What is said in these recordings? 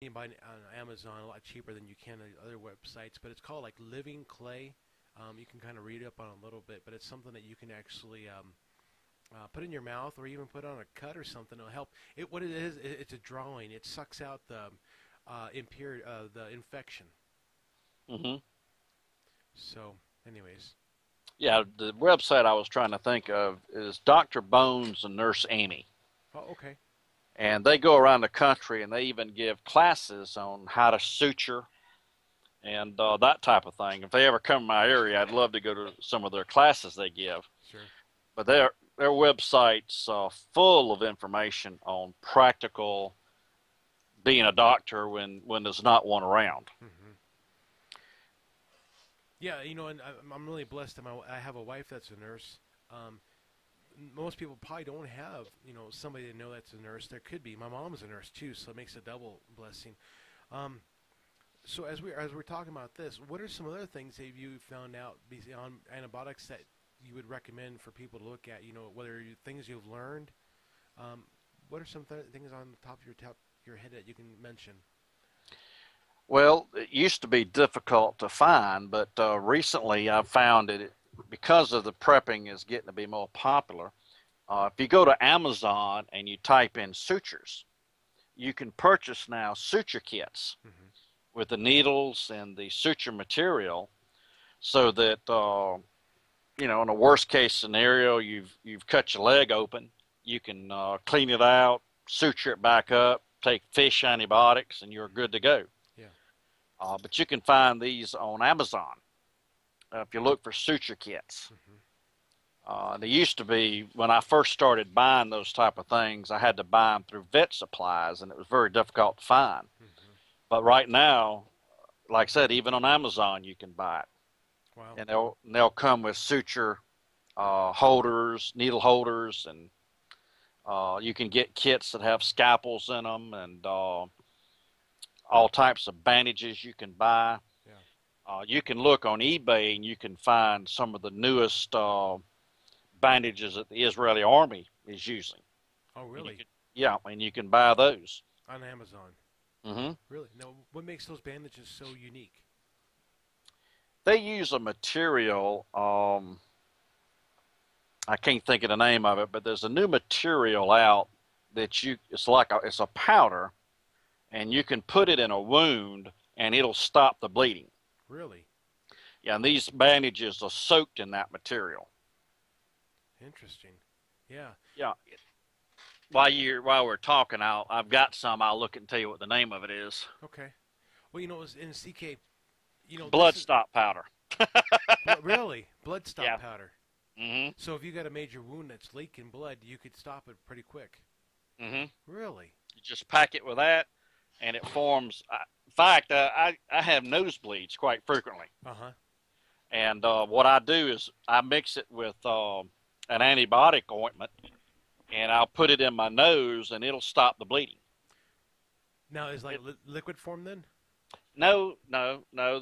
You can buy it on Amazon a lot cheaper than you can on other websites, but it's called like living clay. You can kind of read up on it a little bit, but it's something that you can actually put in your mouth or even put on a cut or something. It'll help. What it is, it's a drawing. It sucks out the infection. Hmm. So, anyways, Yeah, the website I was trying to think of is Dr. Bones and Nurse Amy. oh, okay, And they go around the country and they even give classes on how to suture and that type of thing. If they ever come to my area, I'd love to go to some of their classes they give. sure. But their website's full of information on practical being a doctor when there's not one around. Hmm. Yeah, and I'm really blessed. I have a wife that's a nurse. Um, Most people probably don't have, somebody they know that's a nurse. There could be. My mom is a nurse too, so it makes a double blessing. Um, so as we're talking about this, what are some other things that you found out beyond antibiotics that you would recommend for people to look at? Whether things you've learned. Um, what are some things on the top of your head that you can mention? Well, it used to be difficult to find, but recently I've found it because of the prepping is getting to be more popular. If you go to Amazon and you type in sutures, you can purchase now suture kits Hmm. with the needles and the suture material, so that in a worst case scenario, you've cut your leg open, you can clean it out, suture it back up, take fish antibiotics, and you're good to go. Yeah. But you can find these on Amazon if you look for suture kits. Hmm. They used to be, when I first started buying those type of things, I had to buy them through vet supplies, and it was very difficult to find. Hmm. But right now, like I said, even on Amazon, you can buy it, Wow. and they'll come with suture holders, needle holders, and you can get kits that have scalpels in them, and all types of bandages you can buy. Yeah. You can look on eBay and you can find some of the newest bandages that the Israeli army is using. Oh, And you really? can, yeah, and you can buy those. On Amazon. Hmm. Really? Now, what makes those bandages so unique? They use a material. I can't think of the name of it, but there's a new material out that it's a powder, and you can put it in a wound, and it'll stop the bleeding. Really? Yeah, and these bandages are soaked in that material. Interesting. Yeah. Yeah. While we're talking, I've got some. I'll look and tell you what the name of it is. Okay. Well, it was in CK. This Blood is stop powder. really blood stop Yeah. powder. Mhm. So if you got a major wound that's leaking blood, you could stop it pretty quick. Mhm. Really? You just pack it with that, and it forms. In fact, I have nosebleeds quite frequently, Uh huh. and what I do is I mix it with an antibiotic ointment, and I'll put it in my nose, and it'll stop the bleeding. Now is like It, liquid form then? no, no, no.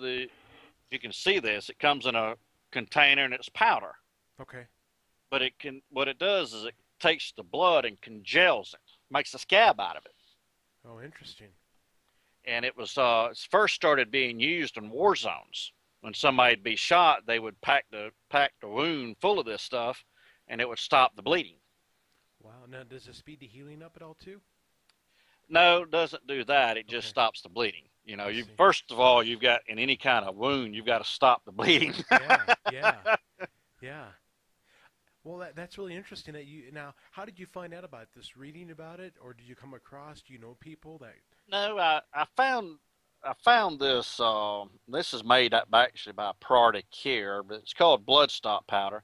You can see this. It comes in a container, and it's powder. Okay. But what it does is it takes the blood and congels it, makes a scab out of it. Oh, interesting. And it first started being used in war zones. When somebody'd be shot, they would pack the wound full of this stuff, and it would stop the bleeding. Wow. Now does it speed the healing up at all too? No, it doesn't do that. It just Okay. stops the bleeding. I You see. first of all, you've got in any kind of wound, you've got to stop the bleeding. Yeah. Yeah. Yeah. Well, that's really interesting. That you now, how did you find out about this? Reading about it, or did you come across? Do you know people that? No, I found this. This is made up actually by Priority Care, but it's called bloodstop powder.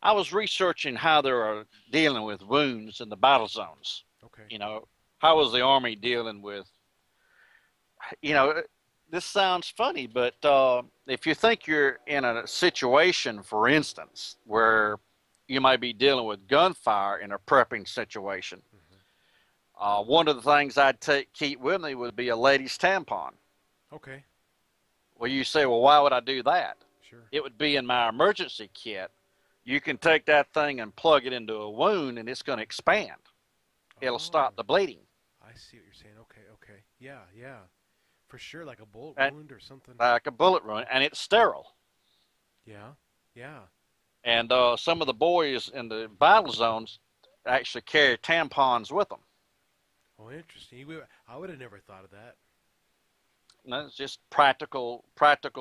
I was researching how they were dealing with wounds in the battle zones. Okay. You know, how was the Army dealing with? You know, this sounds funny, but if you think you're in a situation, for instance, where you might be dealing with gunfire in a prepping situation, Hmm. one of the things keep with me would be a lady's tampon. Okay. Well, you say, well, why would I do that? Sure. It would be in my emergency kit. You can take that thing and plug it into a wound, and it's going to expand. It'll Oh, stop the bleeding. I see what you're saying. Okay. Okay. Yeah, yeah, for sure, like a bullet and wound or something. like a bullet wound, and it's sterile. Yeah, yeah. And some of the boys in the battle zones actually carry tampons with them. Oh, interesting. I would have never thought of that. And that's just practical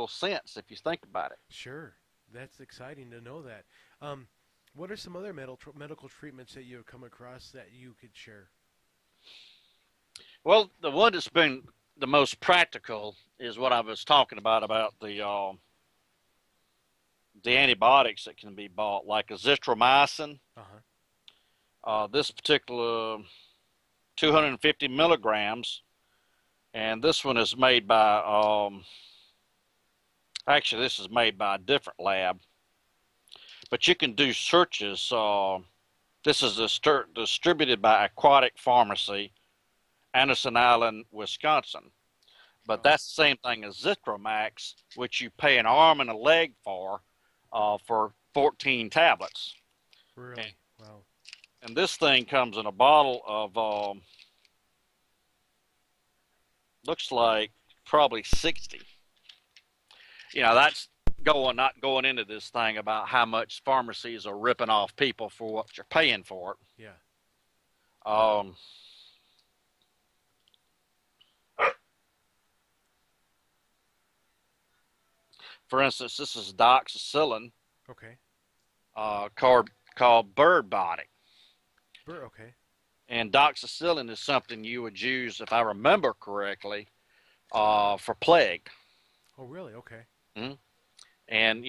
sense if you think about it. Sure, that's exciting to know that. Um, what are some other medical treatments that you have come across that you could share? Well, the one that's been the most practical is what I was talking about the antibiotics that can be bought, like azithromycin. Uh huh. This particular 250 milligrams, and this one is made by actually this is made by a different lab, but you can do searches. This is distributed by Aquatic Pharmacy, Anderson Island, Wisconsin. But Oh, that's the same thing as Zithromax, which you pay an arm and a leg for 14 tablets. And, really? Wow. and this thing comes in a bottle of, looks like probably 60. That's not going into this thing about how much pharmacies are ripping off people for what you're paying for Yeah. it. For instance, this is doxycycline, Okay. called Bird Body. Okay. And doxycycline is something you would use, if I remember correctly, for plague. Oh, really? Okay. Mm-hmm. And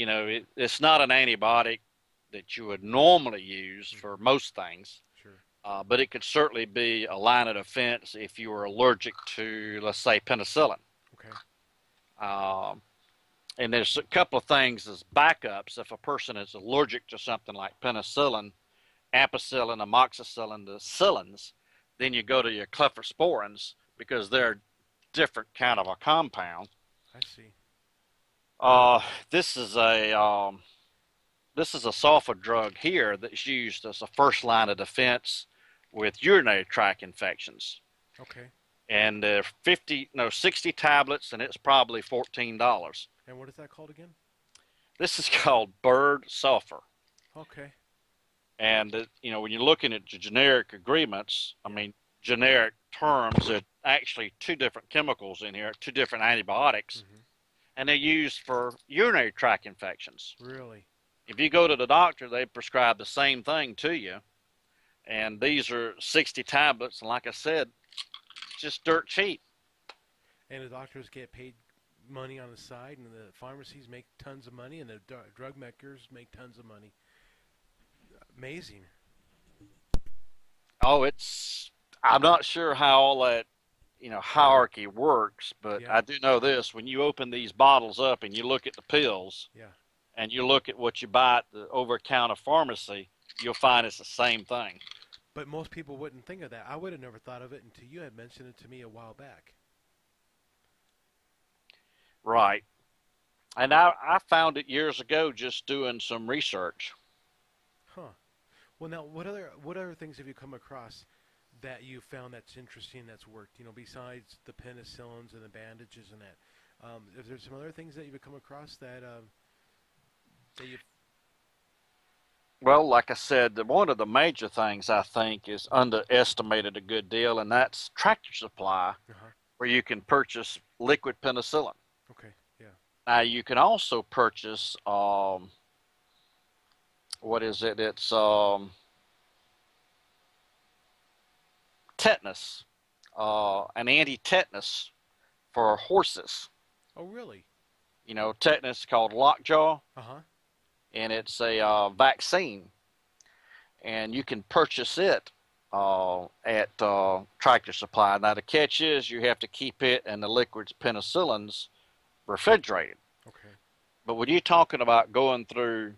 it's not an antibiotic that you would normally use for Mm-hmm. most things, Sure. but it could certainly be a line of defense if you were allergic to, let's say, penicillin. Okay. Um, and there's a couple of things as backups if a person is allergic to something like penicillin, ampicillin, amoxicillin, the cillins, then you go to your cephalosporins because they're different kind of a compound. I see. Uh, this is a sulfa drug here that's used as a first line of defense with urinary tract infections. Okay. And 60 tablets, and it's probably $14. And what is that called again? This is called bird sulfur. Okay. And when you're looking at generic agreements, I Yeah. mean generic terms, there are actually two different chemicals in here, two different antibiotics, Mm-hmm. and they're used for urinary tract infections. Really? If you go to the doctor, they prescribe the same thing to you, and these are 60 tablets, and like I said, just dirt cheap. And the doctors get paid money on the side, and the pharmacies make tons of money, and the drug makers make tons of money. Amazing. Oh, I'm not sure how all that hierarchy works, but Yeah. I do know this: when you open these bottles up and you look at the pills, Yeah. and you look at what you buy at the over-counter pharmacy, you'll find it's the same thing. But most people wouldn't think of that. I would have never thought of it until you had mentioned it to me a while back. Right. And I found it years ago just doing some research. Huh. Well, now what other things have you come across that you found that's interesting that's worked? Besides the penicillins and the bandages and that. Is there some other things that you've come across that you? Well, like I said, one of the major things I think is underestimated a good deal, and that's Tractor Supply, Uh huh. where you can purchase liquid penicillin. Okay. Yeah. Now, you can also purchase, what is it? It's tetanus, an anti-tetanus for horses. Oh, really? Tetanus called lockjaw, Uh huh. and it's a vaccine, and you can purchase it at Tractor Supply. Now, the catch is you have to keep it and the liquids penicillins refrigerated. Okay. But when you're talking about going through,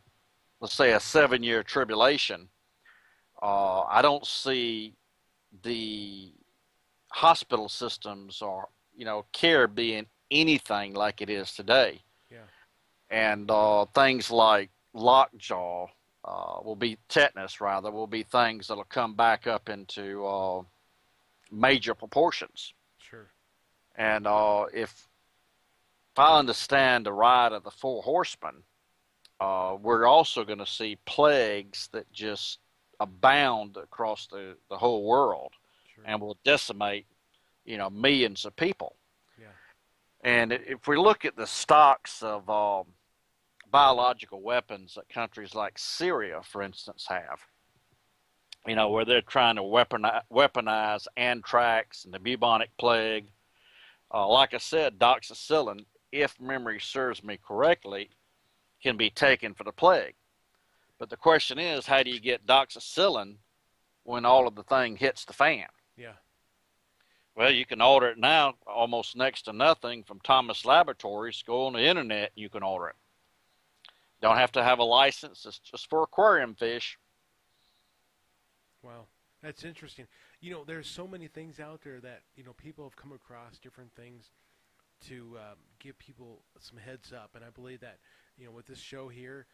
let's say, a 7-year tribulation, I don't see the hospital systems or care being anything like it is today. Yeah. And things like lockjaw will be tetanus, rather, will be things that'll come back up into major proportions. Sure. And if I understand the ride of the four horsemen, we're also going to see plagues that just abound across the whole world Sure. and will decimate, millions of people. Yeah. And if we look at the stocks of biological weapons that countries like Syria, for instance, have, where they're trying to weaponize anthrax and the bubonic plague. Like I said, doxycycline, if memory serves me correctly, can be taken for the plague. But the question is, how do you get doxycycline when all of the thing hits the fan? Yeah. Well, you can order it now almost next to nothing from Thomas Laboratories. Go on the internet, you can order it. Don't have to have a license. It's just for aquarium fish. Wow. That's interesting. There's so many things out there that people have come across different things to give people some heads up, and I believe that with this show here,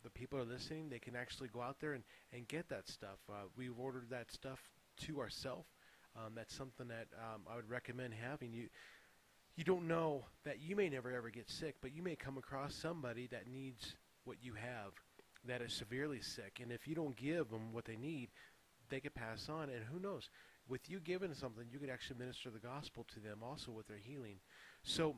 the people are listening. They can actually go out there and get that stuff. We've ordered that stuff to ourselves. That's something that I would recommend having. You don't know that you may never ever get sick, but you may come across somebody that needs what you have, that is severely sick, and if you don't give them what they need, they could pass on. And who knows? With you giving something, you could actually minister the gospel to them also with their healing. So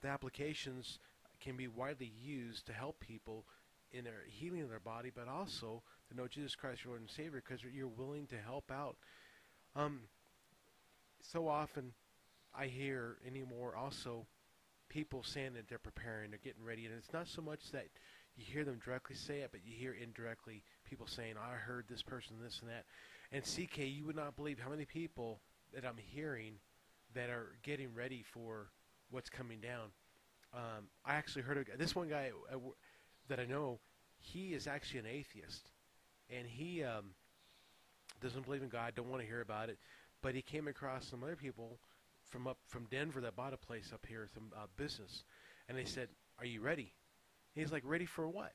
the applications can be widely used to help people in their healing of their body, but also to know Jesus Christ, your Lord and Savior, because you're willing to help out. Um, so often I hear anymore also people saying that they're preparing, they're getting ready, and it's not so much that you hear them directly say it, but you hear indirectly people saying, I heard this person, this and that. And CK, you would not believe how many people that I'm hearing that are getting ready for what's coming down. I actually heard of this one guy that I know. He is actually an atheist, and he doesn't believe in God. Don't want to hear about it. But he came across some other people from Denver that bought a place up here, some business, and they said, "Are you ready?" He's like, "Ready for what?"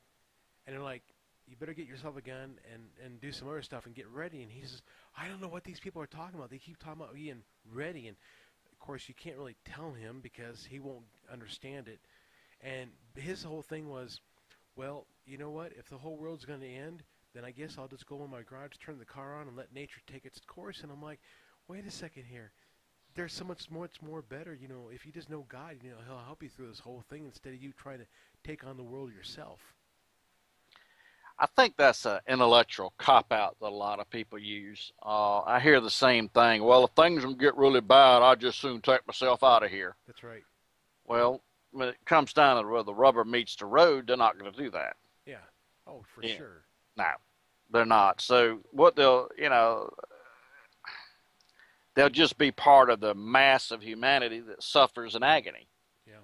And they're like, "You better get yourself a gun and do some other stuff and get ready." And he says, "I don't know what these people are talking about. They keep talking about being ready." And of course, you can't really tell him because he won't understand it. And his whole thing was, well, you know what? If the whole world's going to end, then I guess I'll just go in my garage, turn the car on, and let nature take its course. And I'm like, wait a second here. There's so much more better, if you just know God, He'll help you through this whole thing instead of you trying to take on the world yourself. I think that's an intellectual cop out that a lot of people use. I hear the same thing. Well, if things get really bad, I'll just soon take myself out of here. That's right. Well, when it comes down to where the rubber meets the road, they're not going to do that. Yeah. Oh, for Yeah. sure. No, they're not. So what they'll just be part of the mass of humanity that suffers in agony. Yeah.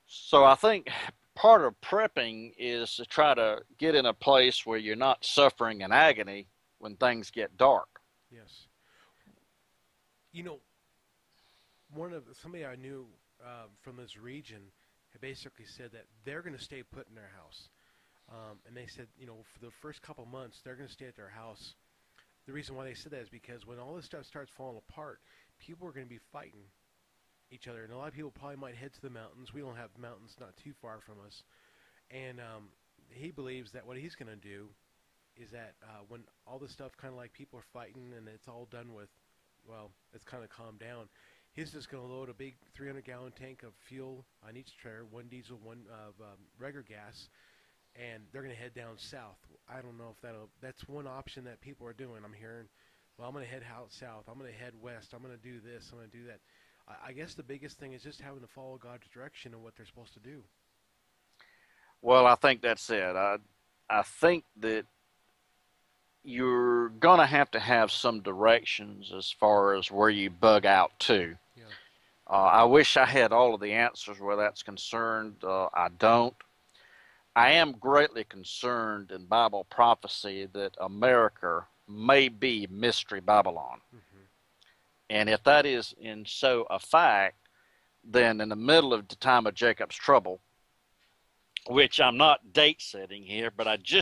So I think part of prepping is to try to get in a place where you're not suffering in agony when things get dark. Yes. You know, somebody I knew from this region had basically said that they're going to stay put in their house. And they said, for the first couple months, they're going to stay at their house. The reason why they said that is because when all this stuff starts falling apart, people are going to be fighting each other. And a lot of people probably might head to the mountains. We don't have mountains not too far from us. And he believes that what he's going to do is that when all this stuff kind of like people are fighting and it's all done with, well, it's kind of calmed down, he's just going to load a big 300-gallon tank of fuel on each trailer, one diesel, one of regular gas, and they're going to head down south. I don't know if that's one option that people are doing. I'm hearing, well, I'm going to head out south. I'm going to head west. I'm going to do this. I'm going to do that. I guess the biggest thing is just having to follow God's direction and what they're supposed to do. Well, I think that's it. I think that you're going to have some directions as far as where you bug out to. Yeah. I wish I had all of the answers where that's concerned. I don't. I am greatly concerned in Bible prophecy that America may be Mystery Babylon. Mm-hmm. And if that is in so a fact, then in the middle of the time of Jacob's trouble, which I'm not date setting here, but I just